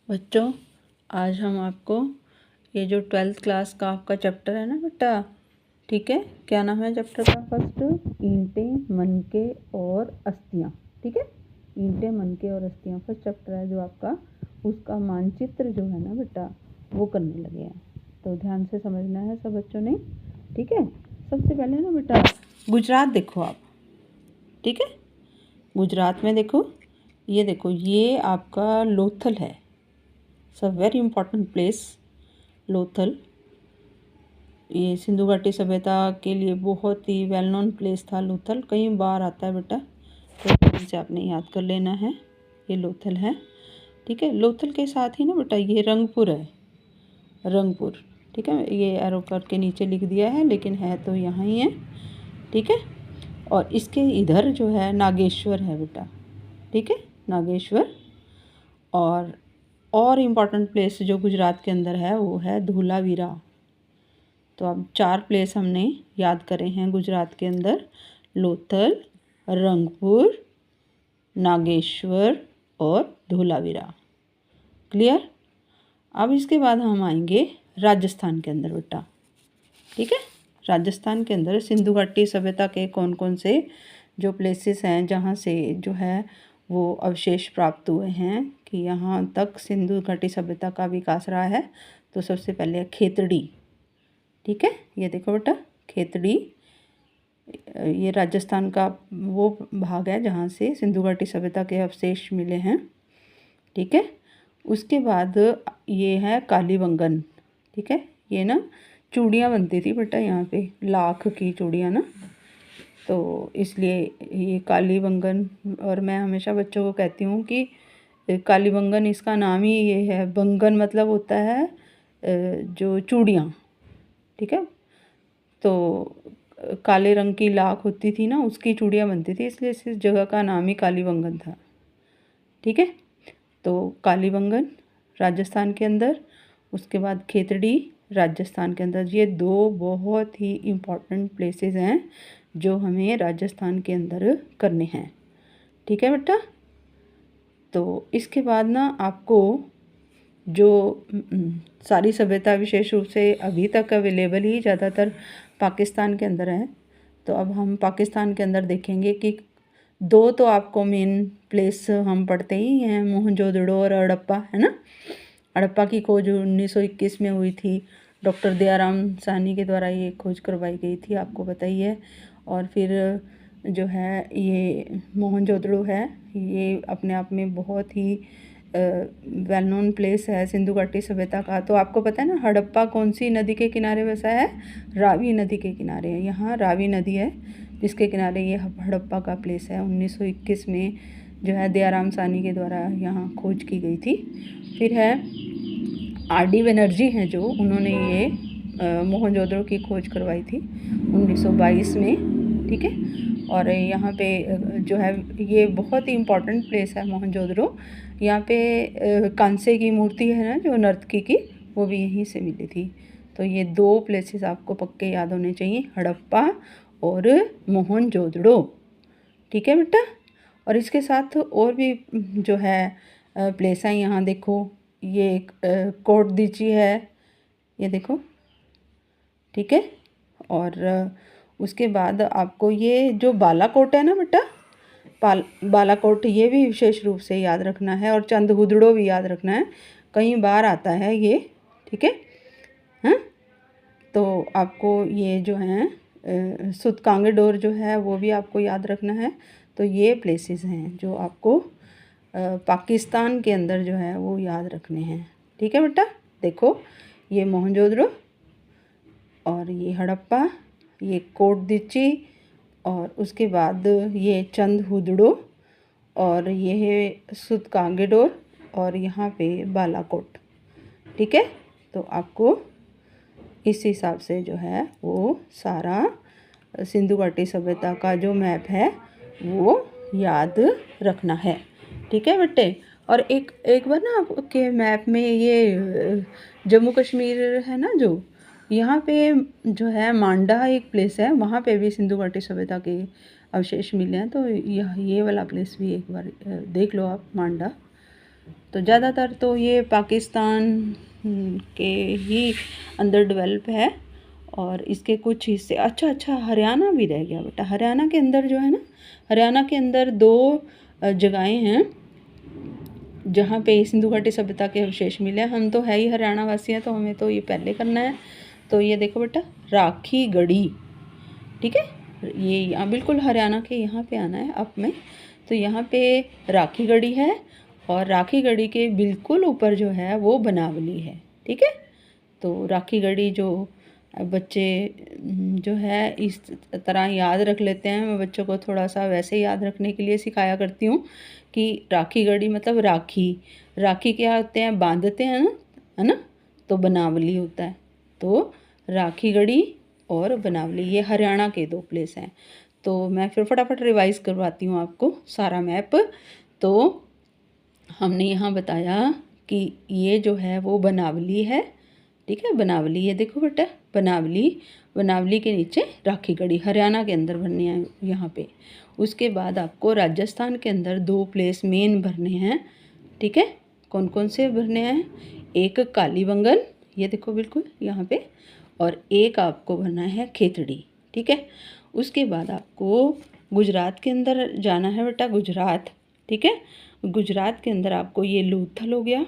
बच्चों, आज हम आपको ये जो 12th क्लास का आपका चैप्टर है ना बेटा, ठीक है, क्या नाम है चैप्टर का? फर्स्ट, ईंटें, मनके और अस्थियाँ। ठीक है, ईंटें, मनके और अस्थियाँ फर्स्ट चैप्टर है जो आपका, उसका मानचित्र जो है ना बेटा वो करने लगे हैं। तो ध्यान से समझना है सब बच्चों ने। ठीक है, सबसे पहले ना बेटा गुजरात देखो आप। ठीक है, गुजरात में देखो, ये देखो, ये आपका लोथल है। Very important place Lothal. ये सिंधु घाटी सभ्यता के लिए बहुत ही वेल नोन प्लेस था लोथल। कई बार आता है बेटा, तो इसे आपने याद कर लेना है। ये लोथल है। ठीक है, लोथल के साथ ही ना बेटा ये रंगपुर है, रंगपुर। ठीक है, ये एरो करके नीचे लिख दिया है, लेकिन है तो यहाँ ही है। ठीक है, और इसके इधर जो है नागेश्वर है बेटा। ठीक है, नागेश्वर। और इम्पॉर्टेंट प्लेस जो गुजरात के अंदर है वो है धोलावीरा। तो अब 4 प्लेस हमने याद करे हैं गुजरात के अंदर: लोथल, रंगपुर, नागेश्वर और धोलावीरा। क्लियर? अब इसके बाद हम आएंगे राजस्थान के अंदर बेटा। ठीक है, राजस्थान के अंदर सिंधु घाटी सभ्यता के कौन कौन से जो प्लेसेस हैं जहाँ से जो है वो अवशेष प्राप्त हुए हैं कि यहाँ तक सिंधु घाटी सभ्यता का विकास रहा है। तो सबसे पहले है खेतड़ी। ठीक है, ये देखो बेटा, खेतड़ी, ये राजस्थान का वो भाग है जहाँ से सिंधु घाटी सभ्यता के अवशेष मिले हैं। ठीक है, उसके बाद ये है कालीबंगन। ठीक है, ये ना चूड़ियाँ बनती थी बेटा यहाँ पे, लाख की चूड़ियाँ ना, तो इसलिए ये कालीबंगन। और मैं हमेशा बच्चों को कहती हूँ कि कालीबंगन इसका नाम ही ये है, बंगन मतलब होता है जो चूड़ियाँ। ठीक है, तो काले रंग की लाख होती थी ना, उसकी चूड़ियाँ बनती थी, इसलिए इस जगह का नाम ही कालीबंगन था। ठीक है, तो कालीबंगन राजस्थान के अंदर, उसके बाद खेतड़ी राजस्थान के अंदर। ये 2 बहुत ही इम्पॉर्टेंट प्लेसेस हैं जो हमें राजस्थान के अंदर करने हैं। ठीक है बेटा, तो इसके बाद ना आपको जो सारी सभ्यता विशेष रूप से अभी तक अवेलेबल ही ज़्यादातर पाकिस्तान के अंदर है। तो अब हम पाकिस्तान के अंदर देखेंगे कि 2 तो आपको मेन प्लेस हम पढ़ते ही हैं, मोहनजोदड़ो और हड़प्पा, है ना। हड़प्पा की खोज 1921 में हुई थी, डॉक्टर दयाराम साहनी के द्वारा ये खोज करवाई गई थी, आपको पता ही है। और फिर जो है ये मोहनजोदड़ो है, ये अपने आप में बहुत ही वेल नोन प्लेस है सिंधु घाटी सभ्यता का। तो आपको पता है ना हड़प्पा कौन सी नदी के किनारे बसा है? रावी नदी के किनारे है। यहाँ रावी नदी है जिसके किनारे ये हड़प्पा का प्लेस है। 1921 में जो है दयाराम साहनी के द्वारा यहाँ खोज की गई थी। फिर है आर.डी. बनर्जी हैं जो, उन्होंने ये मोहनजोदड़ो की खोज करवाई थी 1922 में। ठीक है, और यहाँ पे जो है ये बहुत ही इम्पॉर्टेंट प्लेस है मोहनजोदड़ो। यहाँ पे कांसे की मूर्ति है ना जो नर्तकी की, वो भी यहीं से मिली थी। तो ये 2 प्लेसेस आपको पक्के याद होने चाहिए, हड़प्पा और मोहनजोदड़ो। ठीक है बेटा, और इसके साथ और भी जो है प्लेस हैं। यहाँ देखो, ये कोट दीची है, ये देखो। ठीक है, और उसके बाद आपको ये जो बालाकोट है ना बेटा, बालाकोट, ये भी विशेष रूप से याद रखना है। और चंदहुदड़ो भी याद रखना है, कई बार आता है ये। ठीक है, हाँ, तो आपको ये जो है सुतकांगडोर जो है वो भी आपको याद रखना है। तो ये प्लेसेस हैं जो आपको पाकिस्तान के अंदर जो है वो याद रखने हैं। ठीक है बेटा, देखो, ये मोहनजोदड़ो और ये हड़प्पा, ये कोटदीची, और उसके बाद ये चंदहुदड़ो, और ये है सुतकांगडोर, और यहाँ पे बालाकोट। ठीक है, तो आपको इस हिसाब से जो है वो सारा सिंधु घाटी सभ्यता का जो मैप है वो याद रखना है। ठीक है बेटे, और एक बार ना आपके मैप में ये जम्मू कश्मीर है ना, जो यहाँ पे जो है मांडा एक प्लेस है, वहाँ पे भी सिंधु घाटी सभ्यता के अवशेष मिले हैं। तो ये वाला प्लेस भी एक बार देख लो आप, मांडा। तो ज़्यादातर तो ये पाकिस्तान के ही अंदर डेवलप है, और इसके कुछ हिस्से अच्छा हरियाणा भी रह गया बेटा। हरियाणा के अंदर जो है ना, हरियाणा के अंदर 2 जगहें हैं जहाँ पे सिंधु घाटी सभ्यता के अवशेष मिले। हम तो है ही हरियाणा वासी हैं, तो हमें तो ये पहले करना है। तो ये देखो बेटा, राखी गढ़ी, ठीक है, ये यहाँ बिल्कुल हरियाणा के यहाँ पे आना है अप में। तो यहाँ पे राखी गढ़ी है, और राखी गढ़ी के बिल्कुल ऊपर जो है वो बनावली है, ठीक है। तो राखी गढ़ी जो बच्चे जो है इस तरह याद रख लेते हैं, मैं बच्चों को थोड़ा सा वैसे याद रखने के लिए सिखाया करती हूँ कि राखी गढ़ी मतलब राखी, राखी क्या होते हैं, बांधते हैं ना, है ना, तो बनावली होता है। तो राखी गढ़ी और बनावली ये हरियाणा के 2 प्लेस हैं। तो मैं फिर फटाफट रिवाइज़ करवाती हूँ आपको सारा मैप। तो हमने यहाँ बताया कि ये जो है वो बनावली है, ठीक है, बनावली, ये देखो बेटा बनावली, बनावली के नीचे राखी गढ़ी हरियाणा के अंदर भरनी है यहाँ पे। उसके बाद आपको राजस्थान के अंदर 2 प्लेस मेन भरने हैं, ठीक है। कौन कौन से भरने हैं, एक कालीबंगन, ये देखो बिल्कुल यहाँ पे, और एक आपको भरना है खेतड़ी, ठीक है। उसके बाद आपको गुजरात के अंदर जाना है बेटा, गुजरात, ठीक है। गुजरात के अंदर आपको ये लोथल हो गया,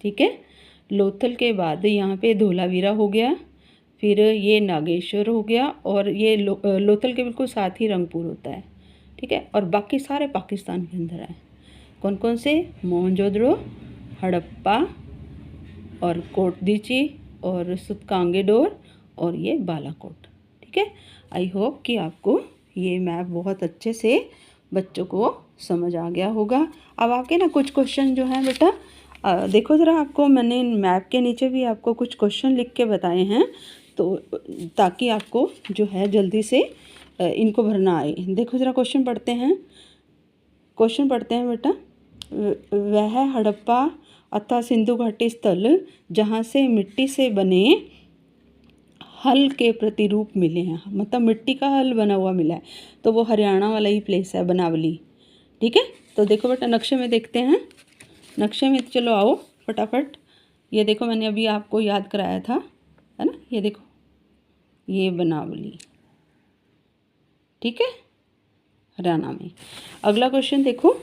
ठीक है। लोथल के बाद यहाँ पे धोलावीरा हो गया, फिर ये नागेश्वर हो गया, और ये लोथल के बिल्कुल साथ ही रंगपुर होता है, ठीक है। और बाकी सारे पाकिस्तान के अंदर है। कौन कौन से, मोहनजोदड़ो, हड़प्पा, और कोटदीची, और सुतकांगेडोर, और ये बालाकोट, ठीक है। आई होप कि आपको ये मैप बहुत अच्छे से बच्चों को समझ आ गया होगा। अब आपके ना कुछ क्वेश्चन जो हैं बेटा, देखो ज़रा, आपको मैंने मैप के नीचे भी आपको कुछ क्वेश्चन लिख के बताए हैं, तो ताकि आपको जो है जल्दी से इनको भरना आए। देखो ज़रा, क्वेश्चन पढ़ते हैं, क्वेश्चन पढ़ते हैं बेटा। वह हड़प्पा अथवा सिंधु घाटी स्थल जहाँ से मिट्टी से बने हल के प्रतिरूप मिले हैं, मतलब मिट्टी का हल बना हुआ मिला है, तो वो हरियाणा वाला ही प्लेस है, बनावली, ठीक है। तो देखो बेटा, नक्शे में देखते हैं, नक्शे में चलो आओ फटाफट। ये देखो, मैंने अभी आपको याद कराया था, है ना, ये देखो, ये बनावली, ठीक है, हरियाणा में। अगला क्वेश्चन देखो,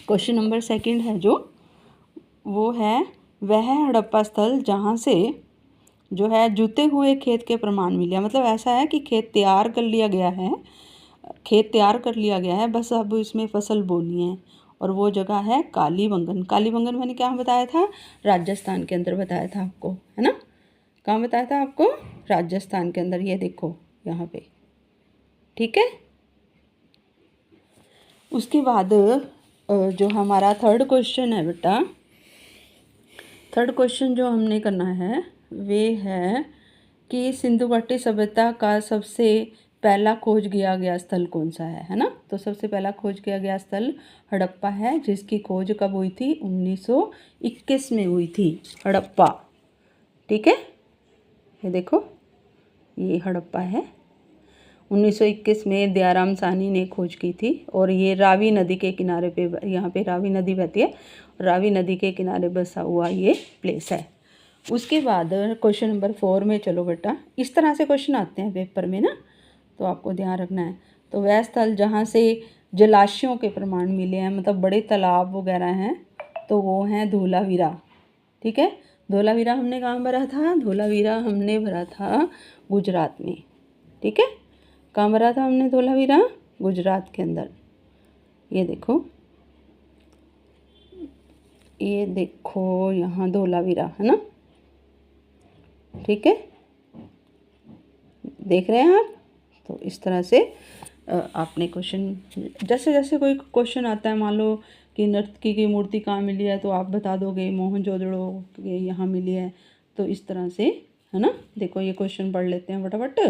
क्वेश्चन नंबर 2 है जो, वो है वह हड़प्पा स्थल जहाँ से जो है जुते हुए खेत के प्रमाण मिले। मतलब ऐसा है कि खेत तैयार कर लिया गया है, खेत तैयार कर लिया गया है, बस अब इसमें फसल बोनी है, और वो जगह है कालीबंगन। कालीबंगन मैंने क्या बताया था, राजस्थान के अंदर बताया था आपको, है ना, कहाँ बताया था आपको, राजस्थान के अंदर, ये देखो यहाँ पे, ठीक है। उसके बाद जो हमारा 3rd क्वेश्चन है बेटा, 3rd क्वेश्चन जो हमने करना है वे है कि सिंधु घाटी सभ्यता का सबसे पहला खोज किया गया स्थल कौन सा है ना। तो सबसे पहला खोज किया गया स्थल हड़प्पा है, जिसकी खोज कब हुई थी, 1921 में हुई थी, हड़प्पा, ठीक है। ये देखो, ये हड़प्पा है, 1921 में दयाराम साहनी ने खोज की थी, और ये रावी नदी के किनारे पे, यहाँ पे रावी नदी बहती है, रावी नदी के किनारे बसा हुआ ये प्लेस है। उसके बाद क्वेश्चन नंबर 4 में चलो बेटा, इस तरह से क्वेश्चन आते हैं पेपर में ना, तो आपको ध्यान रखना है। तो वह स्थल जहाँ से जलाशयों के प्रमाण मिले हैं, मतलब बड़े तालाब वगैरह हैं, तो वो हैं धोलावीरा, ठीक है। धोलावीरा हमने कहाँ भरा था, धोलावीरा हमने भरा था गुजरात में, ठीक है। कहाँ भरा था हमने धोलावीरा, गुजरात के अंदर। ये देखो, ये देखो यहाँ धोलावीरा है ना, ठीक है, देख रहे हैं आप। तो इस तरह से आपने क्वेश्चन, जैसे जैसे कोई क्वेश्चन आता है, मान लो कि नर्तकी की मूर्ति कहाँ मिली है, तो आप बता दोगे मोहनजोदड़ो के यहाँ मिली है, तो इस तरह से, है ना। देखो ये क्वेश्चन पढ़ लेते हैं फटाफट।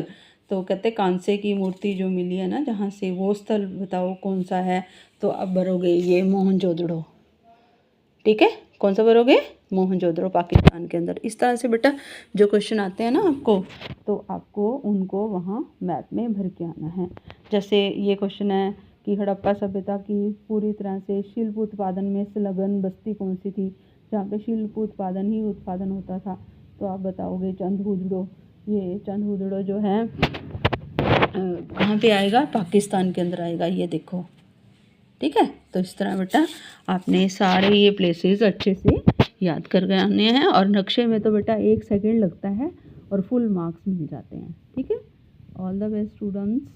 तो कहते हैं कांसे की मूर्ति जो मिली है ना जहाँ से, वो स्थल बताओ कौन सा है, तो अब भरोगे ये मोहनजोदड़ो, ठीक है। कौन सा भरोगे, मोहनजोदड़ो, पाकिस्तान के अंदर। इस तरह से बेटा जो क्वेश्चन आते हैं ना आपको, तो आपको उनको वहाँ मैप में भर के आना है। जैसे ये क्वेश्चन है कि हड़प्पा सभ्यता की पूरी तरह से शिल्प उत्पादन में संलग्न बस्ती कौन सी थी जहाँ पे शिल्प उत्पादन ही उत्पादन होता था। तो आप बताओगे चंदहुदड़ो। ये चंदहुदड़ो जो है कहाँ पे आएगा, पाकिस्तान के अंदर आएगा, ये देखो। ठीक है, तो इस तरह बेटा आपने सारे ये प्लेसेस अच्छे से याद कर गए आने हैं। और नक्शे में तो बेटा 1 सेकेंड लगता है और फुल मार्क्स मिल जाते हैं। ठीक है, ऑल द बेस्ट स्टूडेंट्स।